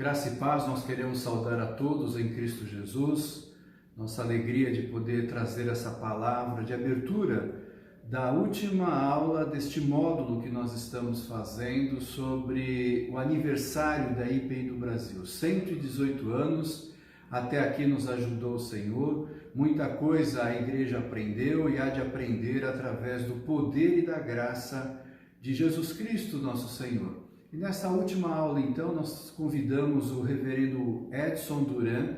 Graça e paz, nós queremos saudar a todos em Cristo Jesus. Nossa alegria de poder trazer essa palavra de abertura da última aula deste módulo que nós estamos fazendo sobre o aniversário da IPI do Brasil. 118 anos, até aqui nos ajudou o Senhor. Muita coisa a igreja aprendeu e há de aprender através do poder e da graça de Jesus Cristo, nosso Senhor. E nessa última aula, então, nós convidamos o reverendo Edson Duran,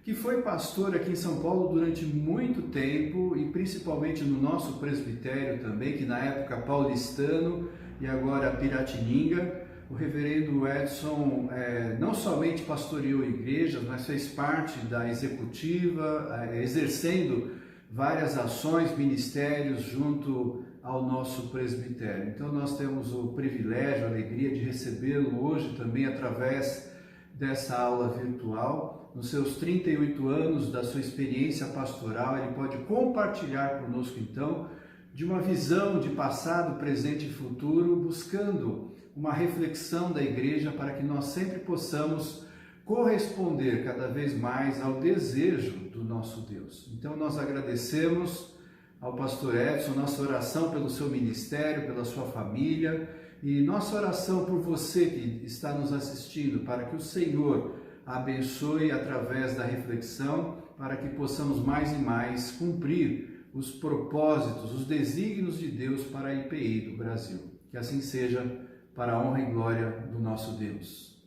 que foi pastor aqui em São Paulo durante muito tempo e principalmente no nosso presbitério também, que na época paulistano e agora Piratininga. O reverendo Edson não somente pastoreou igrejas, mas fez parte da executiva, exercendo várias ações, ministérios junto ao nosso presbitério. Então nós temos o privilégio, a alegria de recebê-lo hoje também através dessa aula virtual. Nos seus 38 anos da sua experiência pastoral, ele pode compartilhar conosco então de uma visão de passado, presente e futuro, buscando uma reflexão da igreja para que nós sempre possamos corresponder cada vez mais ao desejo do nosso Deus. Então nós agradecemos ao pastor Edson, nossa oração pelo seu ministério, pela sua família e nossa oração por você que está nos assistindo, para que o Senhor abençoe através da reflexão, para que possamos mais e mais cumprir os propósitos, os desígnios de Deus para a IPI do Brasil. Que assim seja, para a honra e glória do nosso Deus.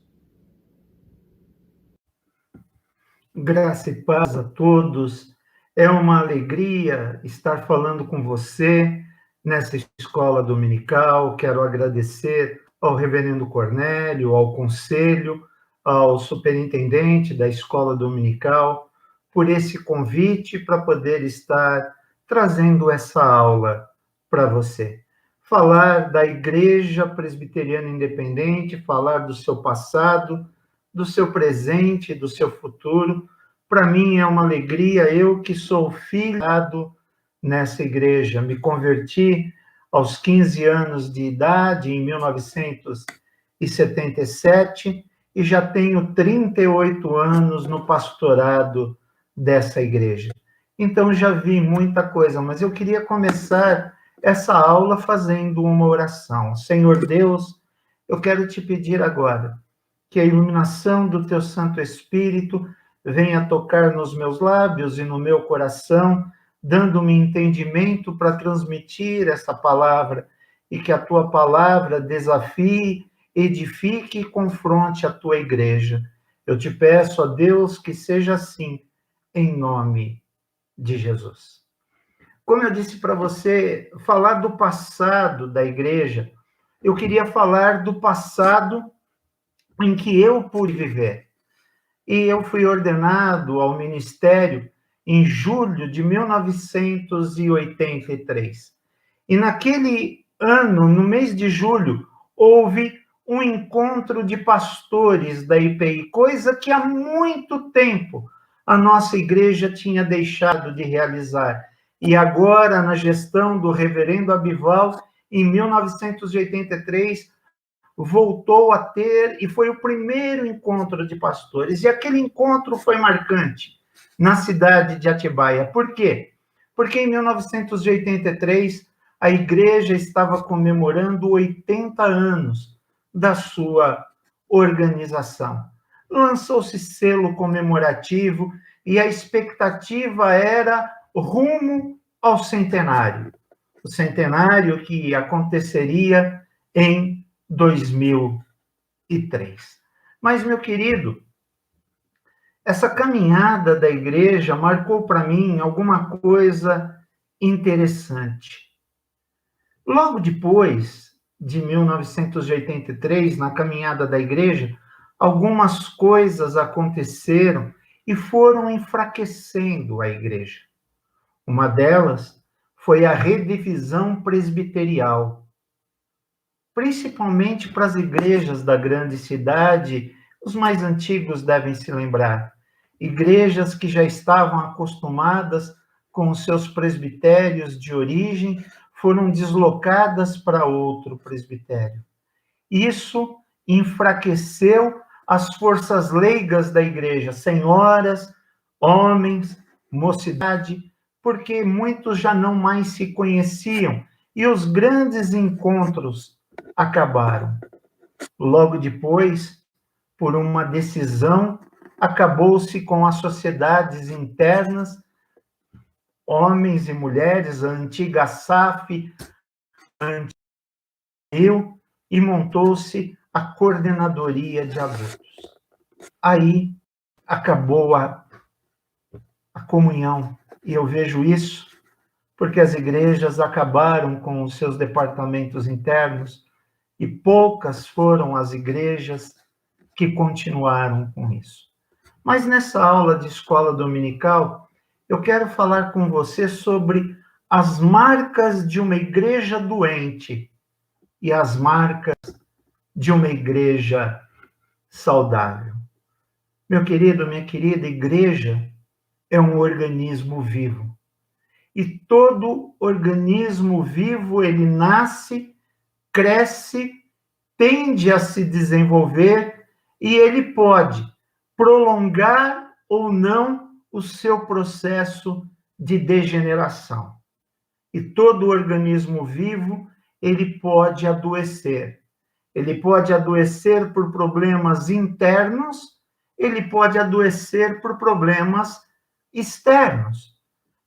Graça e paz a todos. É uma alegria estar falando com você nessa escola dominical. Quero agradecer ao reverendo Cornélio, ao conselho, ao superintendente da escola dominical por esse convite para poder estar trazendo essa aula para você. Falar da Igreja Presbiteriana Independente, falar do seu passado, do seu presente, do seu futuro. Para mim é uma alegria, eu que sou filhado nessa igreja. Me converti aos 15 anos de idade, em 1977, e já tenho 38 anos no pastorado dessa igreja. Então já vi muita coisa, mas eu queria começar essa aula fazendo uma oração. Senhor Deus, eu quero te pedir agora que a iluminação do teu Santo Espírito venha tocar nos meus lábios e no meu coração, dando-me entendimento para transmitir essa palavra, e que a tua palavra desafie, edifique e confronte a tua igreja. Eu te peço, ó Deus, que seja assim, em nome de Jesus. Como eu disse para você, falar do passado da igreja, eu queria falar do passado em que eu pude viver. E eu fui ordenado ao ministério em julho de 1983. E naquele ano, no mês de julho, houve um encontro de pastores da IPI, coisa que há muito tempo a nossa igreja tinha deixado de realizar. E agora, na gestão do reverendo Abival, em 1983, voltou a ter, e foi o primeiro encontro de pastores. E aquele encontro foi marcante na cidade de Atibaia. Por quê? Porque em 1983 a igreja estava comemorando 80 anos da sua organização. Lançou-se selo comemorativo e a expectativa era rumo ao centenário. O centenário que aconteceria em 2003. Mas, meu querido, essa caminhada da igreja marcou para mim alguma coisa interessante. Logo depois de 1983, na caminhada da igreja, algumas coisas aconteceram e foram enfraquecendo a igreja. Uma delas foi a redivisão presbiterial, principalmente para as igrejas da grande cidade. Os mais antigos devem se lembrar. Igrejas que já estavam acostumadas com os seus presbitérios de origem foram deslocadas para outro presbitério. Isso enfraqueceu as forças leigas da igreja, senhoras, homens, mocidade, porque muitos já não mais se conheciam e os grandes encontros acabaram. Logo depois, por uma decisão, acabou-se com as sociedades internas, homens e mulheres, a antiga SAF, a antiga EU, e montou-se a coordenadoria de abortos. Aí acabou a comunhão, e eu vejo isso porque as igrejas acabaram com os seus departamentos internos e poucas foram as igrejas que continuaram com isso. Mas nessa aula de escola dominical, eu quero falar com você sobre as marcas de uma igreja doente e as marcas de uma igreja saudável. Meu querido, minha querida, igreja é um organismo vivo. E todo organismo vivo, ele nasce, cresce, tende a se desenvolver e ele pode prolongar ou não o seu processo de degeneração. E todo organismo vivo, ele pode adoecer. Ele pode adoecer por problemas internos, ele pode adoecer por problemas externos.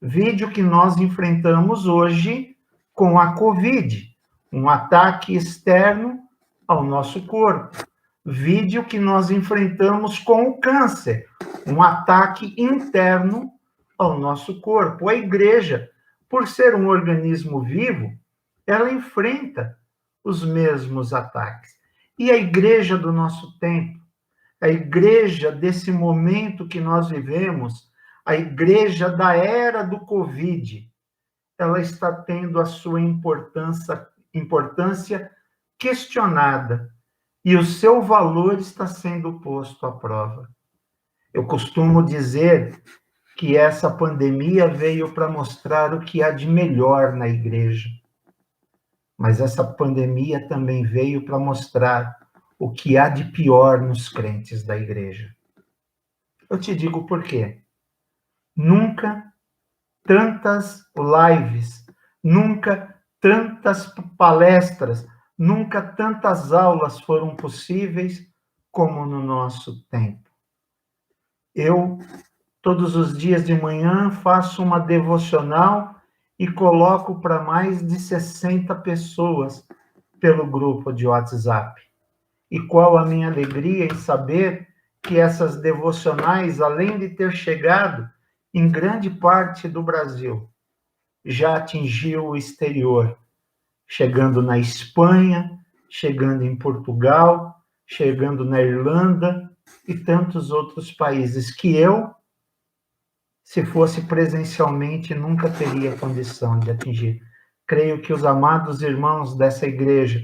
Vídeo que nós enfrentamos hoje com a Covid, um ataque externo ao nosso corpo. Vídeo que nós enfrentamos com o câncer, um ataque interno ao nosso corpo. A igreja, por ser um organismo vivo, ela enfrenta os mesmos ataques. E a igreja do nosso tempo, a igreja desse momento que nós vivemos, a igreja da era do Covid, ela está tendo a sua importância questionada e o seu valor está sendo posto à prova. Eu costumo dizer que essa pandemia veio para mostrar o que há de melhor na igreja, mas essa pandemia também veio para mostrar o que há de pior nos crentes da igreja. Eu te digo por quê. Nunca tantas lives, nunca tantas palestras, nunca tantas aulas foram possíveis como no nosso tempo. Eu, todos os dias de manhã, faço uma devocional e coloco para mais de 60 pessoas pelo grupo de WhatsApp. E qual a minha alegria em saber que essas devocionais, além de ter chegado em grande parte do Brasil, já atingiu o exterior, chegando na Espanha, chegando em Portugal, chegando na Irlanda e tantos outros países que eu, se fosse presencialmente, nunca teria condição de atingir. Creio que os amados irmãos dessa igreja,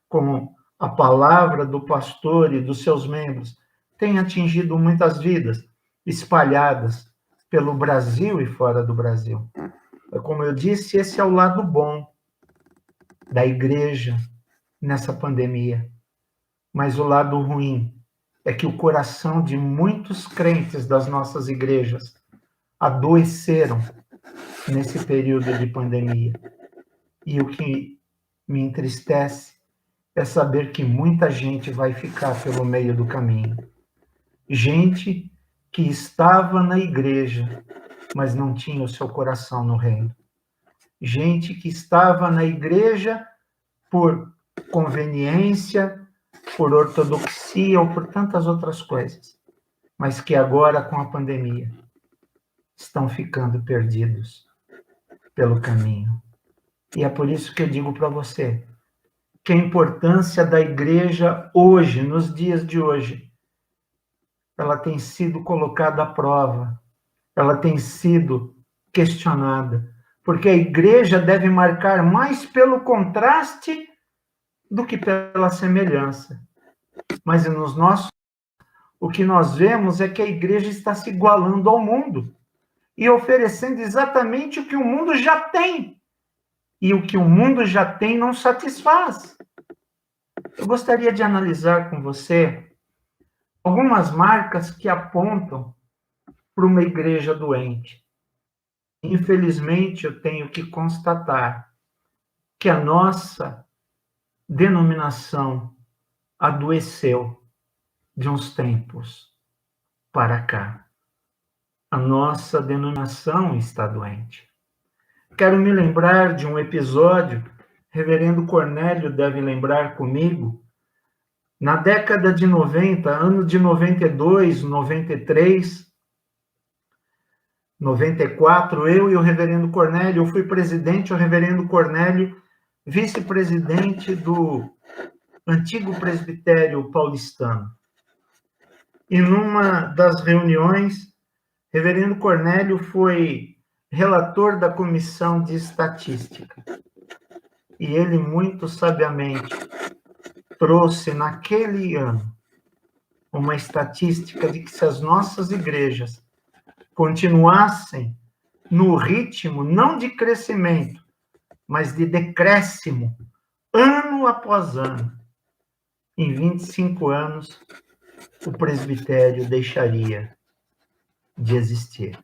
com a palavra do pastor e dos seus membros, têm atingido muitas vidas espalhadas pelo Brasil e fora do Brasil. Como eu disse, esse é o lado bom da igreja nessa pandemia. Mas o lado ruim é que o coração de muitos crentes das nossas igrejas adoeceram nesse período de pandemia. E o que me entristece é saber que muita gente vai ficar pelo meio do caminho. Gente que estava na igreja, mas não tinha o seu coração no reino. Gente que estava na igreja por conveniência, por ortodoxia ou por tantas outras coisas, mas que agora, com a pandemia, estão ficando perdidos pelo caminho. E é por isso que eu digo para você que a importância da igreja hoje, nos dias de hoje, ela tem sido colocada à prova, ela tem sido questionada, porque a igreja deve marcar mais pelo contraste do que pela semelhança. Mas nos nossos, o que nós vemos é que a igreja está se igualando ao mundo e oferecendo exatamente o que o mundo já tem. E o que o mundo já tem não satisfaz. Eu gostaria de analisar com você algumas marcas que apontam para uma igreja doente. Infelizmente, eu tenho que constatar que a nossa denominação adoeceu de uns tempos para cá. A nossa denominação está doente. Quero me lembrar de um episódio, Reverendo Cornélio deve lembrar comigo, na década de 90, ano de 92, 93, 94, eu e o Reverendo Cornélio, eu fui presidente, o Reverendo Cornélio, vice-presidente do antigo presbitério paulistano. E numa das reuniões, Reverendo Cornélio foi relator da comissão de estatística. E ele, muito sabiamente, trouxe naquele ano uma estatística de que se as nossas igrejas continuassem no ritmo, não de crescimento, mas de decréscimo, ano após ano, em 25 anos, o presbitério deixaria de existir.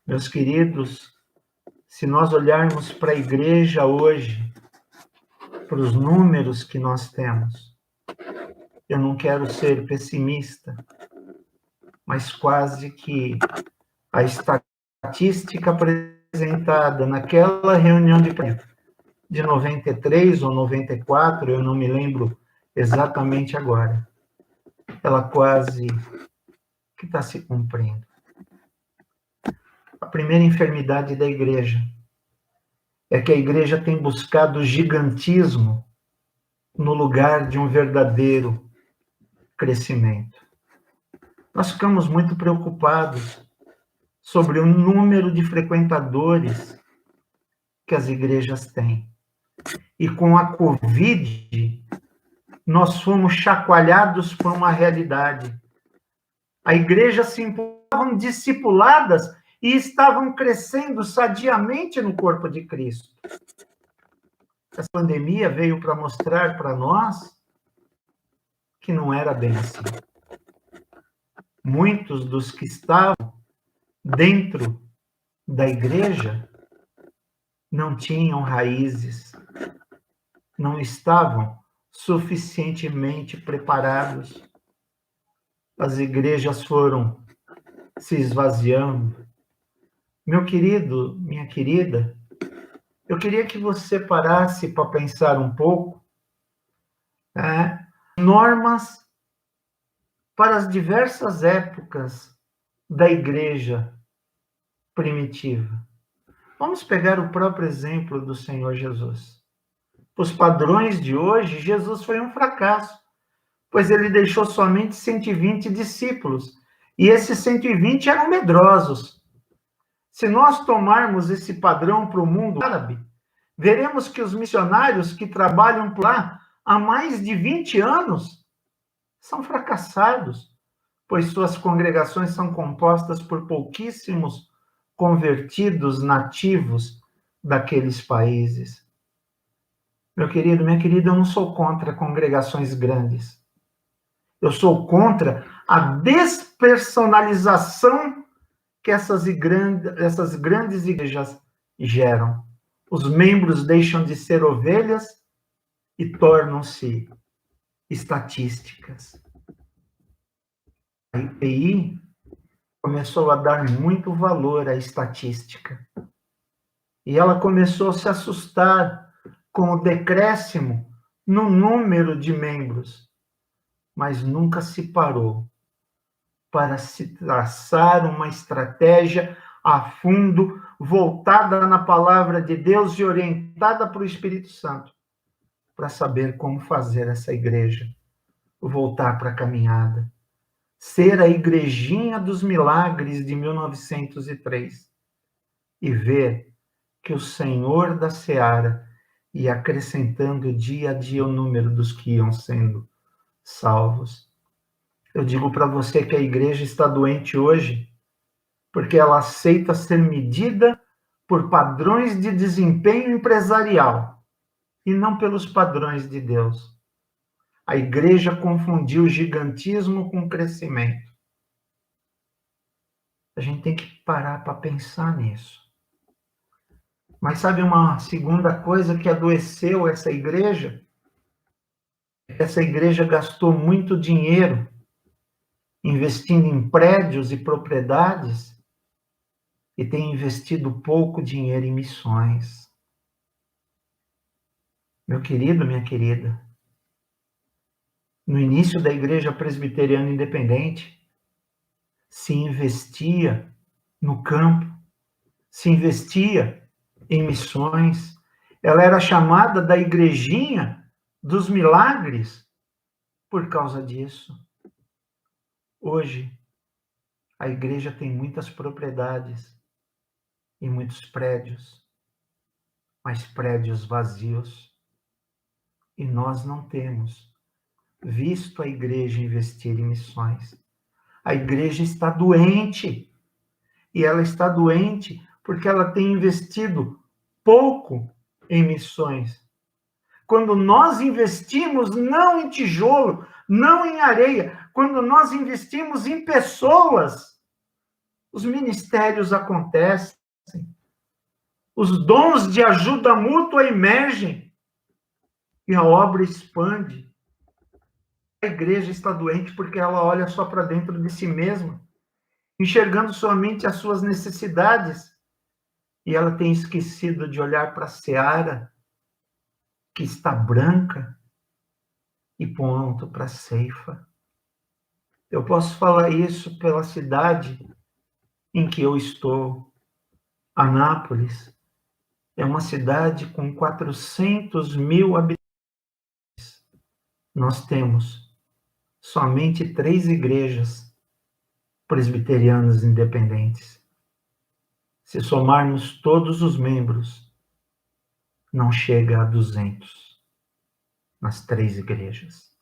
Meus queridos, se nós olharmos para a igreja hoje, para os números que nós temos, eu não quero ser pessimista, mas quase que a estatística apresentada naquela reunião de 93 ou 94, eu não me lembro exatamente agora, ela quase que está se cumprindo. A primeira enfermidade da igreja é que a igreja tem buscado gigantismo no lugar de um verdadeiro crescimento. Nós ficamos muito preocupados sobre o número de frequentadores que as igrejas têm. E com a Covid, nós fomos chacoalhados por uma realidade. A igreja se estavam discipuladas e estavam crescendo sadiamente no corpo de Cristo. Essa pandemia veio para mostrar para nós que não era bem assim. Muitos dos que estavam dentro da igreja não tinham raízes, não estavam suficientemente preparados. As igrejas foram se esvaziando. Meu querido, minha querida, eu queria que você parasse para pensar um pouco, normas para as diversas épocas da igreja primitiva. Vamos pegar o próprio exemplo do Senhor Jesus. Os padrões de hoje, Jesus foi um fracasso, pois ele deixou somente 120 discípulos, e esses 120 eram medrosos. Se nós tomarmos esse padrão para o mundo árabe, veremos que os missionários que trabalham por lá há mais de 20 anos são fracassados, pois suas congregações são compostas por pouquíssimos convertidos nativos daqueles países. Meu querido, minha querida, eu não sou contra congregações grandes. Eu sou contra a despersonalização que essas grandes igrejas geram. Os membros deixam de ser ovelhas e tornam-se estatísticas. A IPI começou a dar muito valor à estatística. E ela começou a se assustar com o decréscimo no número de membros, mas nunca se parou para se traçar uma estratégia a fundo, voltada na palavra de Deus e orientada para o Espírito Santo, para saber como fazer essa igreja voltar para a caminhada, ser a igrejinha dos milagres de 1903 e ver que o Senhor da Seara ia acrescentando dia a dia o número dos que iam sendo salvos. Eu digo para você que a igreja está doente hoje porque ela aceita ser medida por padrões de desempenho empresarial e não pelos padrões de Deus. A igreja confundiu gigantismo com crescimento. A gente tem que parar para pensar nisso. Mas sabe uma segunda coisa que adoeceu essa igreja? Essa igreja gastou muito dinheiro investindo em prédios e propriedades e tem investido pouco dinheiro em missões. Meu querido, minha querida, no início da Igreja Presbiteriana Independente, se investia no campo, se investia em missões. Ela era chamada da igrejinha dos milagres por causa disso. Hoje, a igreja tem muitas propriedades e muitos prédios, mas prédios vazios. E nós não temos visto a igreja investir em missões. A igreja está doente. E ela está doente porque ela tem investido pouco em missões. Quando nós investimos não em tijolo, não em areia, quando nós investimos em pessoas, os ministérios acontecem, os dons de ajuda mútua emergem e a obra expande. A igreja está doente porque ela olha só para dentro de si mesma, enxergando somente as suas necessidades, e ela tem esquecido de olhar para a seara, que está branca e pronto para a ceifa. Eu posso falar isso pela cidade em que eu estou. Anápolis é uma cidade com 400 mil habitantes. Nós temos somente 3 igrejas presbiterianas independentes. Se somarmos todos os membros, não chega a 200 nas 3 igrejas.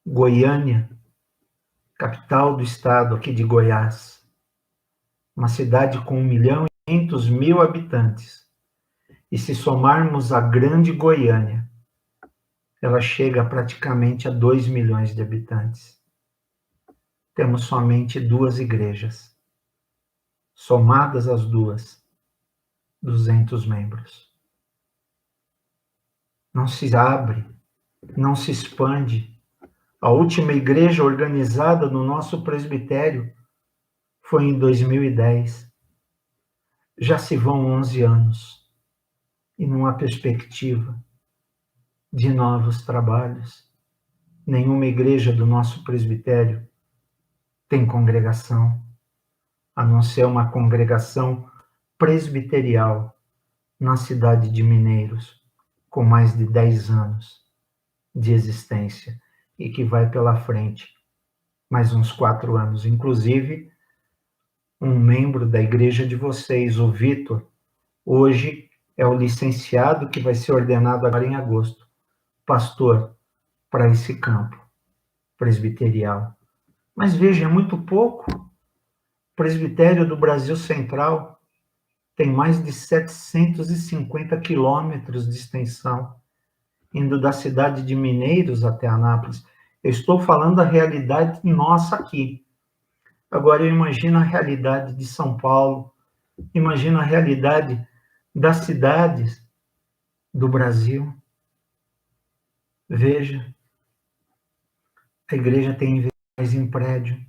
Goiânia, capital do estado aqui de Goiás, uma cidade com 1.500.000 habitantes. E se somarmos a grande Goiânia, ela chega praticamente a 2 milhões de habitantes. Temos somente 2 igrejas. Somadas as duas, 200 membros. Não se abre, não se expande. A última igreja organizada no nosso presbitério foi em 2010. Já se vão 11 anos e não há perspectiva de novos trabalhos. Nenhuma igreja do nosso presbitério tem congregação, a não ser uma congregação presbiterial na cidade de Mineiros, com mais de 10 anos de existência e que vai pela frente mais uns 4 anos. Inclusive, um membro da igreja de vocês, o Vitor, hoje é o licenciado que vai ser ordenado agora em agosto, pastor para esse campo presbiterial. Mas veja, é muito pouco. O presbitério do Brasil Central tem mais de 750 quilômetros de extensão, indo da cidade de Mineiros até Anápolis. Eu estou falando da realidade nossa aqui. Agora, eu imagino a realidade de São Paulo, imagino a realidade das cidades do Brasil. Veja, a igreja tem investido mais em prédio,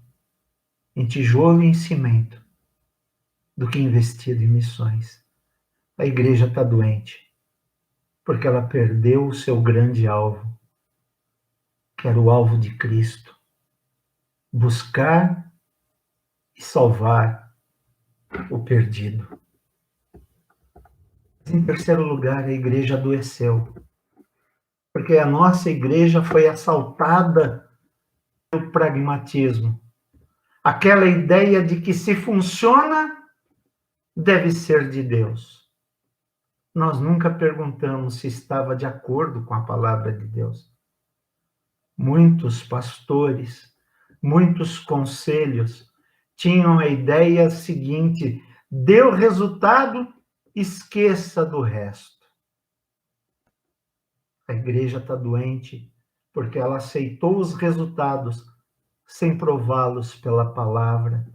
em tijolo e em cimento, do que investido em missões. A igreja está doente, porque ela perdeu o seu grande alvo, que era o alvo de Cristo. Buscar e salvar o perdido. Em terceiro lugar, a igreja adoeceu, porque a nossa igreja foi assaltada pelo pragmatismo. Aquela ideia de que se funciona, deve ser de Deus. Nós nunca perguntamos se estava de acordo com a palavra de Deus. Muitos pastores, muitos conselhos tinham a ideia seguinte: deu resultado, esqueça do resto. A igreja está doente porque ela aceitou os resultados sem prová-los pela palavra.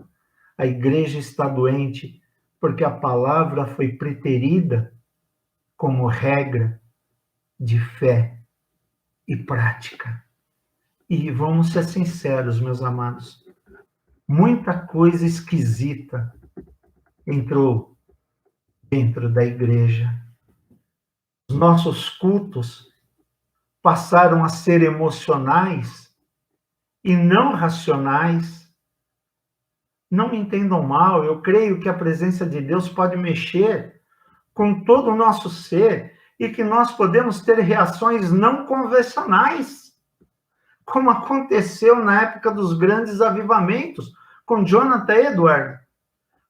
A igreja está doente porque a palavra foi preterida como regra de fé e prática. E vamos ser sinceros, meus amados, muita coisa esquisita entrou dentro da igreja. Os nossos cultos passaram a ser emocionais e não racionais. Não me entendam mal, eu creio que a presença de Deus pode mexer com todo o nosso ser e que nós podemos ter reações não convencionais, como aconteceu na época dos grandes avivamentos, com Jonathan Edwards.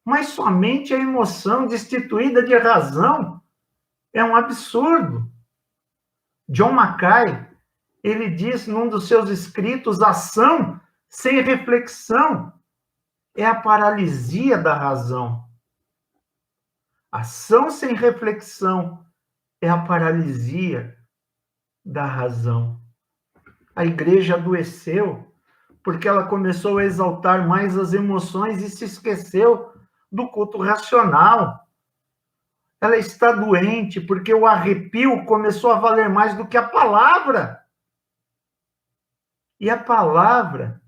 Mas somente a emoção destituída de razão é um absurdo. John Mackay, ele diz num dos seus escritos, ação sem reflexão é a paralisia da razão. Ação sem reflexão é a paralisia da razão. A igreja adoeceu porque ela começou a exaltar mais as emoções e se esqueceu do culto racional. Ela está doente porque o arrepio começou a valer mais do que a palavra. E a palavra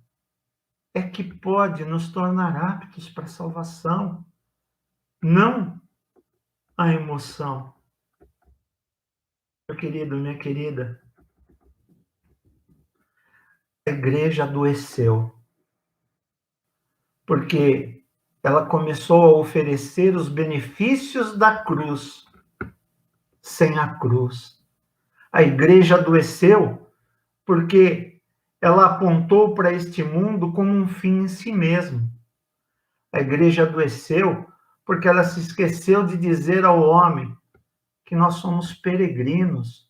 é que pode nos tornar aptos para a salvação, não a emoção. Meu querido, minha querida, a igreja adoeceu porque ela começou a oferecer os benefícios da cruz sem a cruz. A igreja adoeceu porque ela apontou para este mundo como um fim em si mesmo. A igreja adoeceu porque ela se esqueceu de dizer ao homem que nós somos peregrinos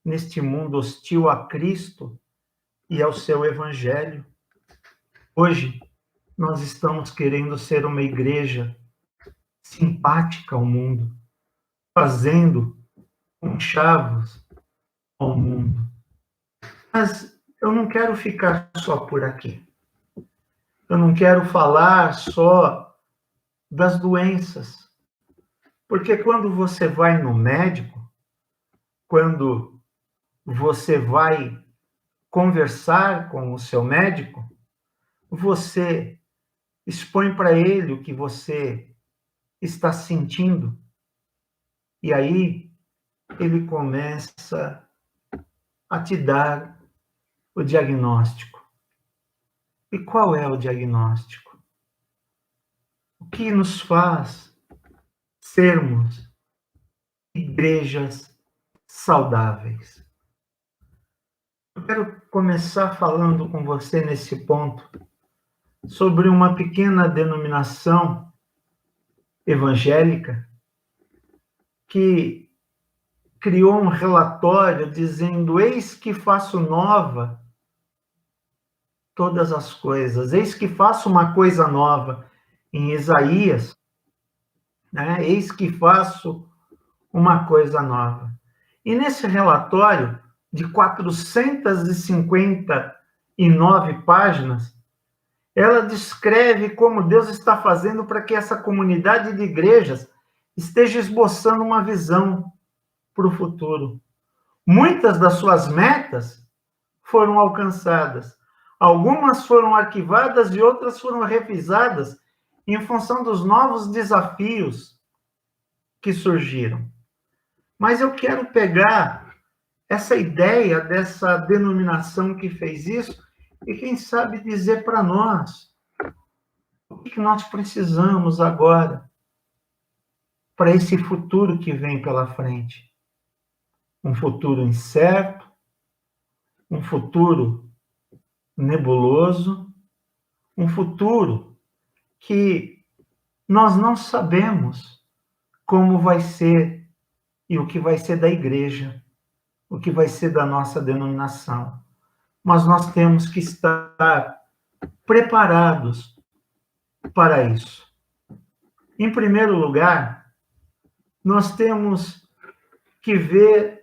neste mundo hostil a Cristo e ao seu evangelho. Hoje, nós estamos querendo ser uma igreja simpática ao mundo, fazendo conchavos ao mundo. Mas eu não quero ficar só por aqui. Eu não quero falar só das doenças. Porque quando você vai no médico, quando você vai conversar com o seu médico, você expõe para ele o que você está sentindo. E aí ele começa a te dar o diagnóstico. E qual é o diagnóstico? O que nos faz sermos igrejas saudáveis? Eu quero começar falando com você nesse ponto sobre uma pequena denominação evangélica que criou um relatório dizendo: eis que faço nova todas as coisas, eis que faço uma coisa nova, em Isaías, né? Eis que faço uma coisa nova. E nesse relatório de 459 páginas, ela descreve como Deus está fazendo para que essa comunidade de igrejas esteja esboçando uma visão para o futuro. Muitas das suas metas foram alcançadas. Algumas foram arquivadas e outras foram revisadas em função dos novos desafios que surgiram. Mas eu quero pegar essa ideia dessa denominação que fez isso e, quem sabe, dizer para nós o que nós precisamos agora para esse futuro que vem pela frente. Um futuro incerto, um futuro nebuloso, um futuro que nós não sabemos como vai ser e o que vai ser da igreja, o que vai ser da nossa denominação. Mas nós temos que estar preparados para isso. Em primeiro lugar, nós temos que ver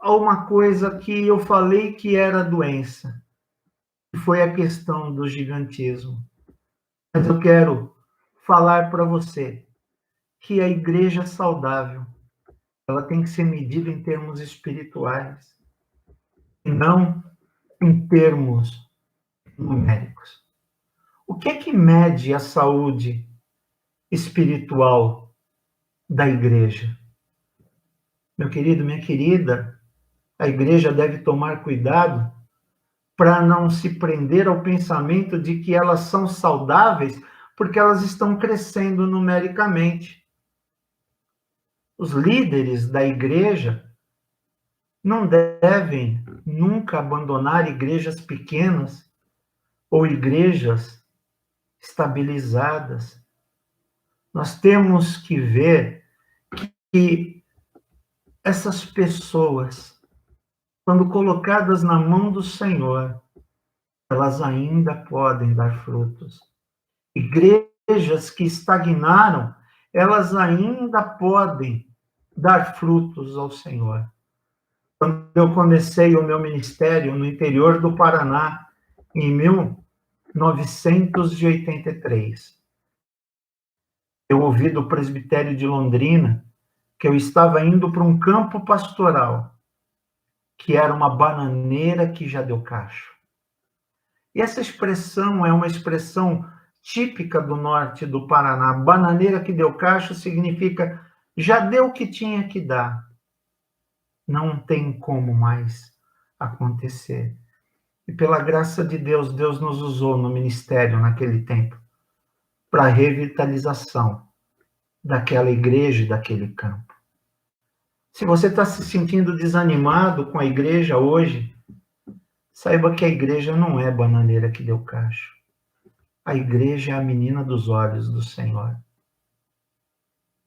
a uma coisa que eu falei que era doença, que foi a questão do gigantismo. Mas eu quero falar para você que a igreja saudável, ela tem que ser medida em termos espirituais, e não em termos numéricos. O que é que mede a saúde espiritual da igreja? Meu querido, minha querida, a igreja deve tomar cuidado para não se prender ao pensamento de que elas são saudáveis porque elas estão crescendo numericamente. Os líderes da igreja não devem nunca abandonar igrejas pequenas ou igrejas estabilizadas. Nós temos que ver que essas pessoas, quando colocadas na mão do Senhor, elas ainda podem dar frutos. Igrejas que estagnaram, elas ainda podem dar frutos ao Senhor. Quando eu comecei o meu ministério no interior do Paraná, em 1983, eu ouvi do presbitério de Londrina que eu estava indo para um campo pastoral, que era uma bananeira que já deu cacho. E essa expressão é uma expressão típica do norte do Paraná. Bananeira que deu cacho significa já deu o que tinha que dar. Não tem como mais acontecer. E pela graça de Deus, Deus nos usou no ministério naquele tempo para a revitalização daquela igreja e daquele campo. Se você está se sentindo desanimado com a igreja hoje, saiba que a igreja não é bananeira que deu cacho. A igreja é a menina dos olhos do Senhor.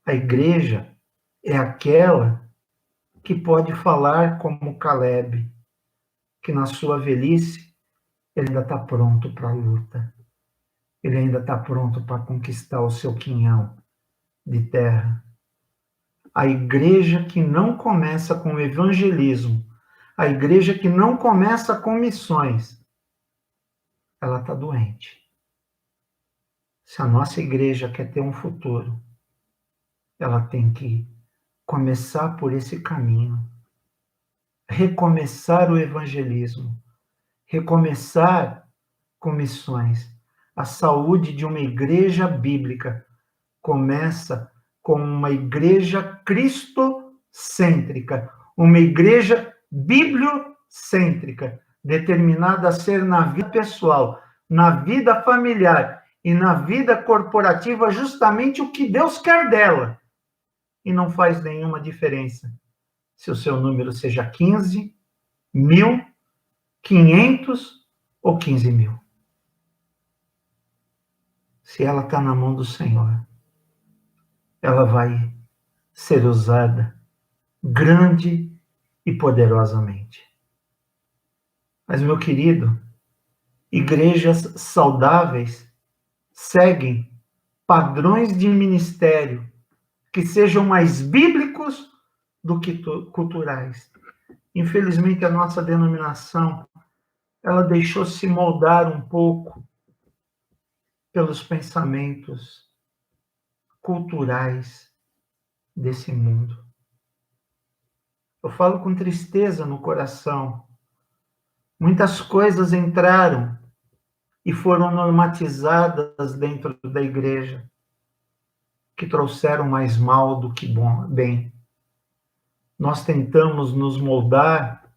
A igreja é aquela que pode falar como Caleb, que na sua velhice ele ainda está pronto para a luta. Ele ainda está pronto para conquistar o seu quinhão de terra. A igreja que não começa com evangelismo, a igreja que não começa com missões, ela está doente. Se a nossa igreja quer ter um futuro, ela tem que começar por esse caminho, recomeçar o evangelismo, recomeçar com missões. A saúde de uma igreja bíblica começa com uma igreja cristocêntrica, uma igreja bibliocêntrica, determinada a ser na vida pessoal, na vida familiar e na vida corporativa justamente o que Deus quer dela. E não faz nenhuma diferença se o seu número seja 15, 1.000, 500 ou 15.000. Se ela está na mão do Senhor, ela vai ser usada grande e poderosamente. Mas, meu querido, igrejas saudáveis seguem padrões de ministério que sejam mais bíblicos do que culturais. Infelizmente, a nossa denominação, ela deixou se moldar um pouco pelos pensamentos culturais desse mundo. Eu falo com tristeza no coração. Muitas coisas entraram e foram normatizadas dentro da igreja, que trouxeram mais mal do que bem. Nós tentamos nos moldar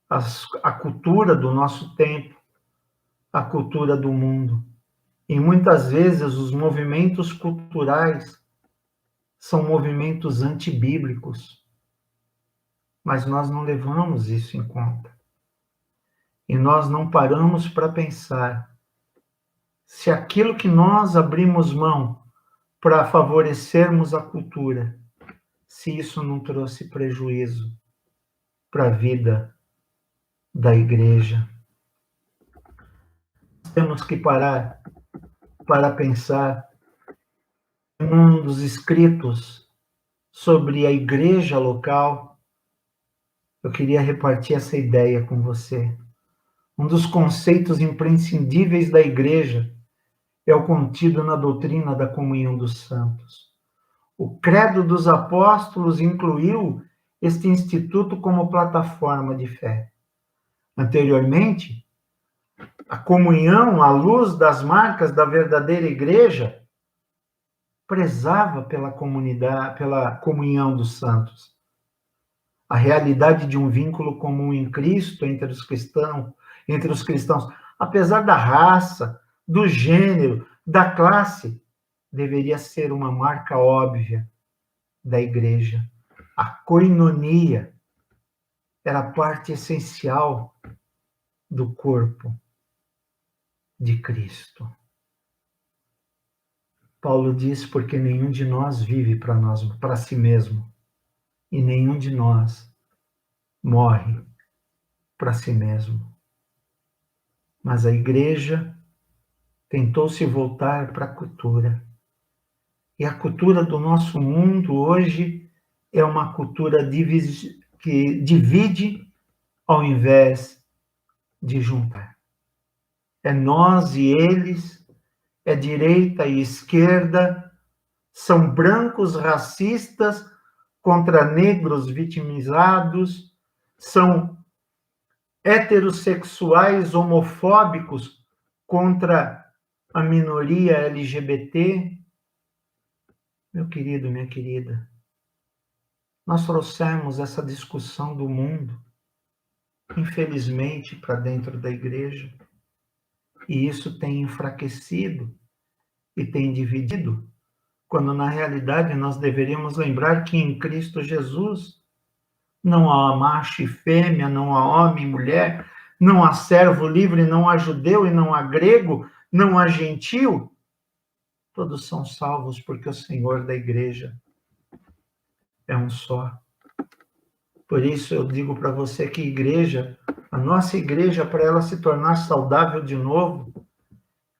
à cultura do nosso tempo, à cultura do mundo. E muitas vezes os movimentos culturais são movimentos antibíblicos, mas nós não levamos isso em conta. E nós não paramos para pensar se aquilo que nós abrimos mão para favorecermos a cultura, se isso não trouxe prejuízo para a vida da igreja. Temos que parar para pensar em um dos escritos sobre a igreja local, eu queria repartir essa ideia com você. Um dos conceitos imprescindíveis da igreja é o contido na doutrina da comunhão dos santos. O Credo dos Apóstolos incluiu este instituto como plataforma de fé. Anteriormente, a comunhão, à luz das marcas da verdadeira igreja, prezava pela comunidade, pela comunhão dos santos. A realidade de um vínculo comum em Cristo entre os cristãos, apesar da raça, do gênero, da classe, deveria ser uma marca óbvia da igreja. A koinonia era parte essencial do corpo de Cristo. Paulo diz, porque nenhum de nós vive para si mesmo, e nenhum de nós morre para si mesmo. Mas a igreja tentou se voltar para a cultura. E a cultura do nosso mundo hoje é uma cultura que divide ao invés de juntar. É nós e eles, é direita e esquerda, são brancos racistas contra negros vitimizados, são heterossexuais homofóbicos contra a minoria LGBT. Meu querido, minha querida, nós trouxemos essa discussão do mundo, infelizmente, para dentro da igreja, e isso tem enfraquecido e tem dividido, quando na realidade nós deveríamos lembrar que em Cristo Jesus não há macho e fêmea, não há homem e mulher, não há servo livre, não há judeu e não há grego, não há gentil. Todos são salvos porque o Senhor da igreja é um só. Por isso eu digo para você que igreja, a nossa igreja, para ela se tornar saudável de novo,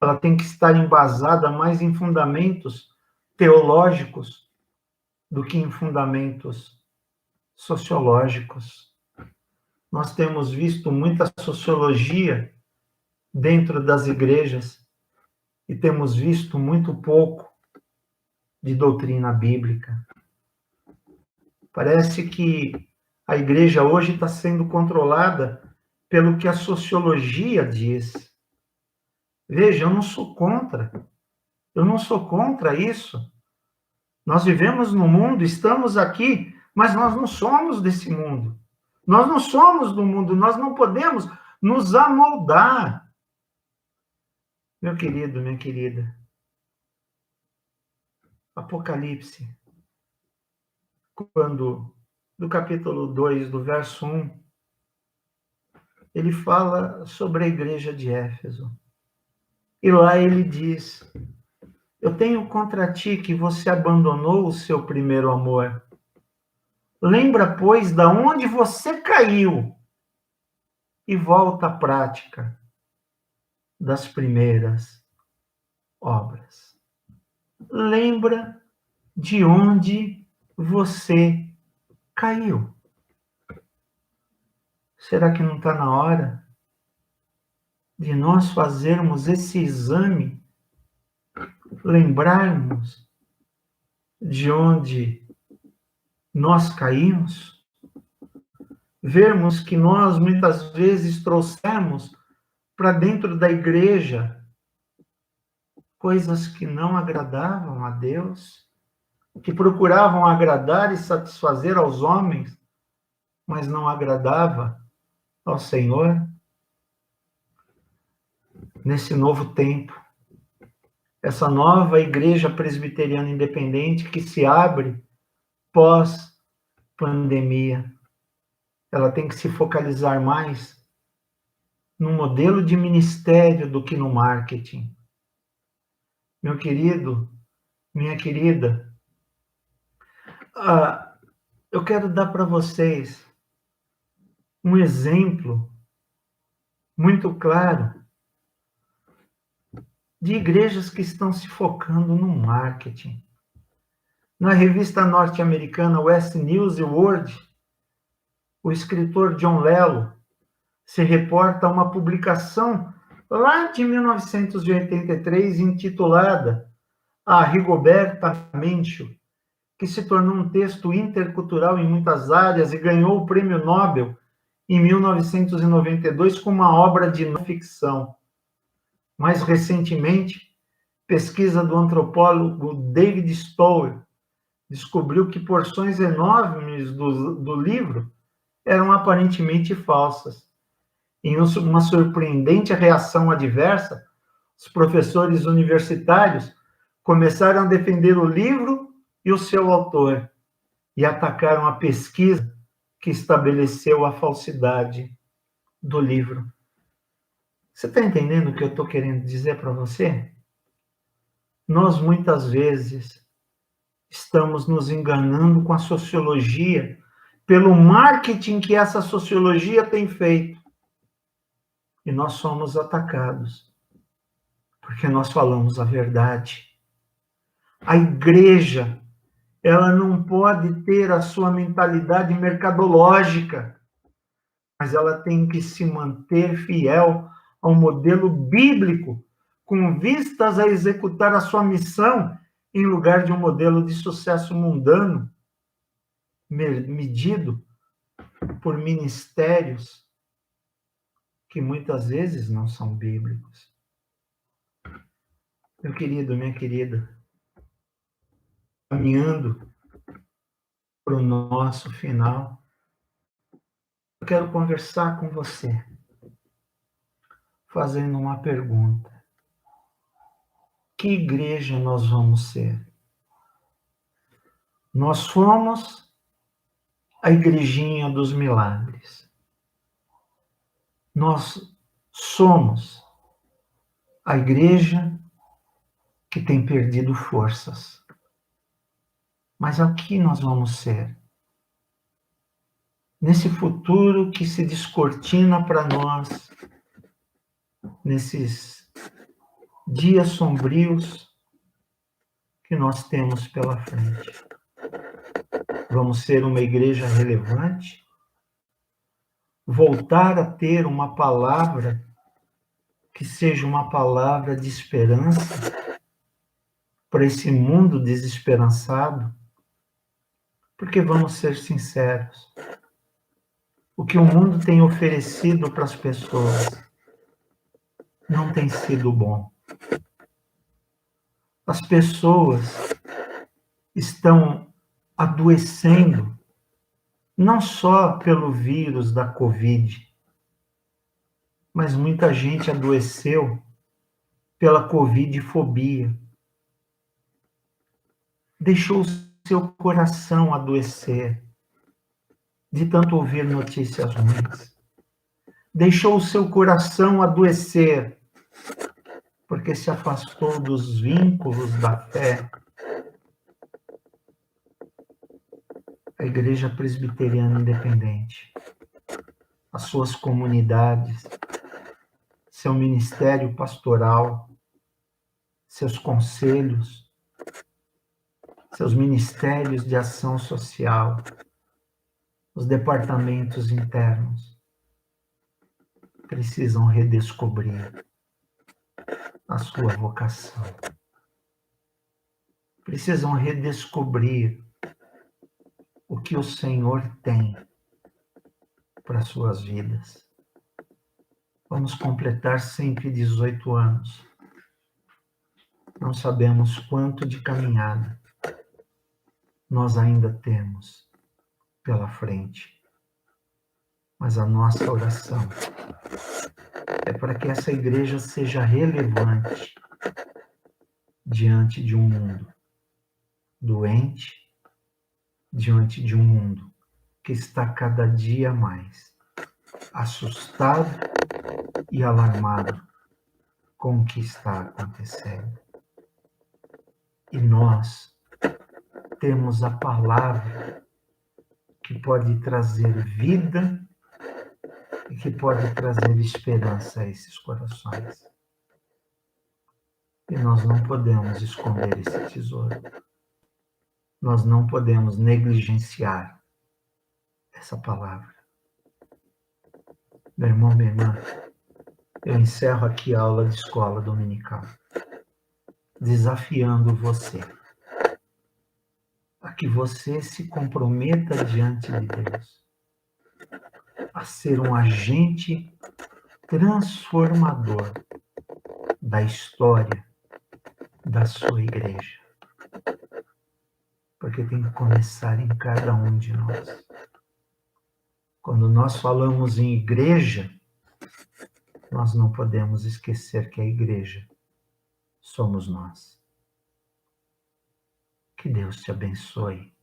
ela tem que estar embasada mais em fundamentos teológicos do que em fundamentos sociológicos. Nós temos visto muita sociologia dentro das igrejas e temos visto muito pouco de doutrina bíblica. Parece que a igreja hoje está sendo controlada pelo que a sociologia diz. Veja, eu não sou contra isso. Nós vivemos no mundo, estamos aqui, mas nós não somos desse mundo. Nós não somos do mundo, nós não podemos nos amoldar. Meu querido, minha querida, Apocalipse, do capítulo 2, do verso 1, ele fala sobre a igreja de Éfeso. E lá ele diz: eu tenho contra ti que você abandonou o seu primeiro amor. Lembra, pois, da onde você caiu e volta à prática das primeiras obras. Lembra de onde você caiu. Será que não está na hora de nós fazermos esse exame, lembrarmos de onde nós caímos, vermos que nós muitas vezes trouxemos para dentro da igreja coisas que não agradavam a Deus, que procuravam agradar e satisfazer aos homens, mas não agradava ao Senhor? Nesse novo tempo, essa nova igreja presbiteriana independente que se abre pós-pandemia, ela tem que se focalizar mais no modelo de ministério do que no marketing. Meu querido, minha querida, eu quero dar para vocês um exemplo muito claro de igrejas que estão se focando no marketing. Na revista norte-americana West News e World, o escritor John Lello se reporta a uma publicação lá de 1983 intitulada A Rigoberta Menchú, que se tornou um texto intercultural em muitas áreas e ganhou o Prêmio Nobel em 1992 com uma obra de não ficção. Mais recentemente, pesquisa do antropólogo David Stower descobriu que porções enormes do livro eram aparentemente falsas. Em uma surpreendente reação adversa, os professores universitários começaram a defender o livro e o seu autor e atacaram a pesquisa que estabeleceu a falsidade do livro. Você está entendendo o que eu estou querendo dizer para você? Nós, muitas vezes, estamos nos enganando com a sociologia, pelo marketing que essa sociologia tem feito. E nós somos atacados, porque nós falamos a verdade. A igreja, ela não pode ter a sua mentalidade mercadológica, mas ela tem que se manter fiel ao modelo bíblico, com vistas a executar a sua missão em lugar de um modelo de sucesso mundano, medido por ministérios que muitas vezes não são bíblicos. Meu querido, minha querida, caminhando para o nosso final, eu quero conversar com você, fazendo uma pergunta. Que igreja nós vamos ser? Nós somos a igrejinha dos milagres. Nós somos a igreja que tem perdido forças. Mas o que nós vamos ser? Nesse futuro que se descortina para nós, nesses dias sombrios que nós temos pela frente. Vamos ser uma igreja relevante? Voltar a ter uma palavra que seja uma palavra de esperança para esse mundo desesperançado? Porque vamos ser sinceros, o que o mundo tem oferecido para as pessoas não tem sido bom. As pessoas estão adoecendo, não só pelo vírus da Covid, mas muita gente adoeceu pela Covid-fobia. Deixou o seu coração adoecer de tanto ouvir notícias ruins. Deixou o seu coração adoecer porque se afastou dos vínculos da fé. A Igreja Presbiteriana Independente, as suas comunidades, seu ministério pastoral, seus conselhos, seus ministérios de ação social, os departamentos internos, precisam redescobrir a sua vocação. Precisam redescobrir o que o Senhor tem para suas vidas. Vamos completar 118 anos. Não sabemos quanto de caminhada nós ainda temos pela frente. Mas a nossa oração é para que essa igreja seja relevante diante de um mundo doente, diante de um mundo que está cada dia mais assustado e alarmado com o que está acontecendo. E nós temos a palavra que pode trazer vida e que pode trazer esperança a esses corações. E nós não podemos esconder esse tesouro. Nós não podemos negligenciar essa palavra. Meu irmão, minha irmã, eu encerro aqui a aula de escola dominical, desafiando você a que você se comprometa diante de Deus a ser um agente transformador da história da sua igreja. Porque tem que começar em cada um de nós. Quando nós falamos em igreja, nós não podemos esquecer que a igreja somos nós. Que Deus te abençoe.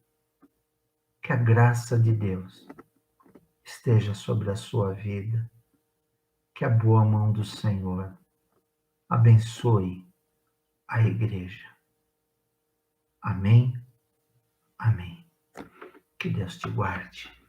Que a graça de Deus esteja sobre a sua vida. Que a boa mão do Senhor abençoe a igreja. Amém? Amém. Que Deus te guarde.